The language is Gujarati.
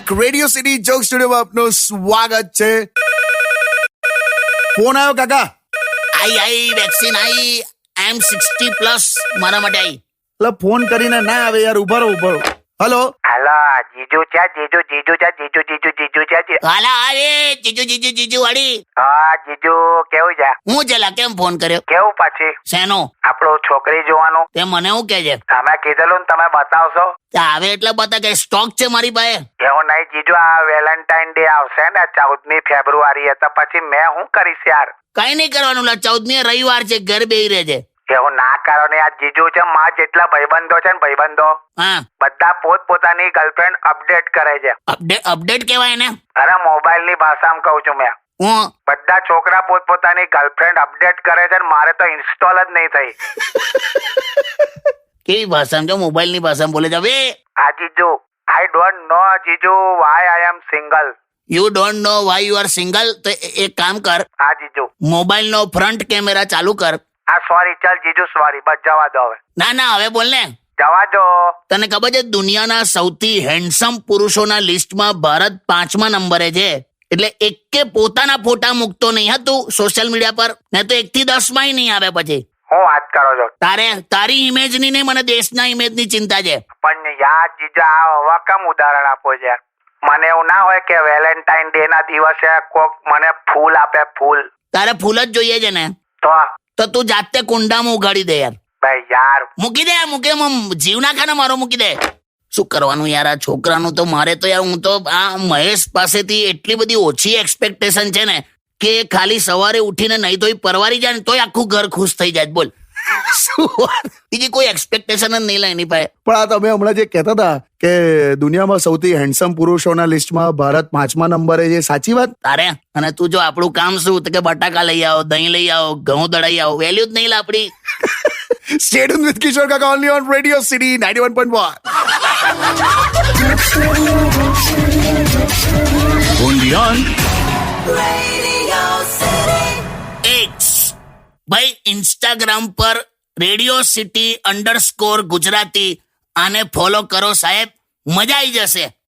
બેક. રેડિયો સિટી જોક સ્ટુડિયોમાં આપનું સ્વાગત છે. ફોન આવ્યો કાકા. આઈ વેક્સિન આઈ. આઈ એમ 60+ મારા માટે આઈ. એટલે ફોન કરીને ના આવે યાર. ઉભા રહો. હલો જીજુ છે હાલા અરે જીજુ વાડી. હા જીજુ, કેવું છે? હું ચલા કેમ ફોન કર્યો? કેવું પછી શેનો? આપણું છોકરી જોવાનું તે મને શું કે છે? તમે કીધેલું ને, તમે બતાવશો? આવે એટલે બતા કે સ્ટોક છે મારી પાસે. એવું નહીં જીજુ, આ વેલેન્ટાઇન ડે આવશે ને 14મી ફેબ્રુઆરી, તો પછી મેં શું કરીશ યાર? કઈ નહીં કરવાનું. 14મી રવિવાર છે, ઘર બેહી રહેજે. એવું ના કરો ને યાર. જીજુ છે માં જેટલા ભાઈબંધો છે ને, હા બધા પોતપોતાની ગર્લફ્રેન્ડ અપડેટ કરે છે. અપડેટ કહેવાય ને. અરે મોબાઈલ ની ભાષામાં કહું છું મેં. હું બધા છોકરા પોતપોતાની ગર્લફ્રેન્ડ અપડેટ કરે છે ને મારે તો ઇન્સ્ટોલ જ નહીં થઈ. કેવી ભાષામાં? જો મોબાઈલ ની ભાષામાં બોલે છે. હવે હા જીજુ, આઈ ડોન્ટ નો જીજુ why I am single. You don't know why you are single. તો એક કામ કર, હા જીજુ. મોબાઈલ નો ફ્રન્ટ કેમેરા ચાલુ કર. હા સોરી, ચાલ જીજુ સોરી, બસ જવા દો હવે. ના હવે બોલ ને. જવા દો. તને ખબર છે દુનિયાના સૌથી હેન્ડસમ પુરુષોના લિસ્ટમાં ભારત 5મા નંબરે છે. એટલે એકે પોતાના ફોટા મૂકતો નહીં હતું સોશિયલ મીડિયા પર, ને તો 1 થી 10 માં નહીં આવે. પછી હું વાત કરો છો? તારી ઇમેજ ની નહીં, મને દેશના ઇમેજ ની ચિંતા છે. પણ યાર જીજુ, આ હવે કેમ ઉદાહરણ આપો છે? મને એવું ના હોય કે વેલેન્ટાઇન ડે ના દિવસે કોક મને ફૂલ આપે. ફૂલ તારે ફૂલ જ જોઈએ છે ને? તો તું જાતે કુંડામાં ઉગાડી દે યાર. ભાઈ યાર મૂકી દે. જીવ ના ખાને મારો મૂકી દે. શું કરવાનું યાર આ છોકરાનું? તો મારે તો યાર, હું તો આ મહેશ પાસેથી એટલી બધી ઓછી એક્સપેક્ટેશન છે ને કે ખાલી સવારે ઉઠીને નહીં તોય પરવારી જાય ને તોય આખું ઘર ખુશ થઈ જાય. બોલ બીજી કોઈ એક્સપેક્ટેશન જ નહીં લે એની પાસે. પણ આ તમે હમણાં જે કહેતા હતા કે દુનિયામાં સૌથી હેન્ડસમ પુરુષોના લિસ્ટમાં ભારત 5મા નંબરે છે, સાચી વાત? તારે અને તું જો આપણું કામ શું તો કે બટાકા લઈ આવો, દહીં લઈ આવો, ઘઉં દળાઈ આવો, વેલ્યુ જ નહીં લે આપડી. Stay tuned with Kishore Kaka only on Radio City 91.1. Only on Radio City. ભાઈ ઇન્સ્ટાગ્રામ પર Radio City _ ગુજરાતી આને ફોલો કરો સાહેબ, મજા આવી જશે.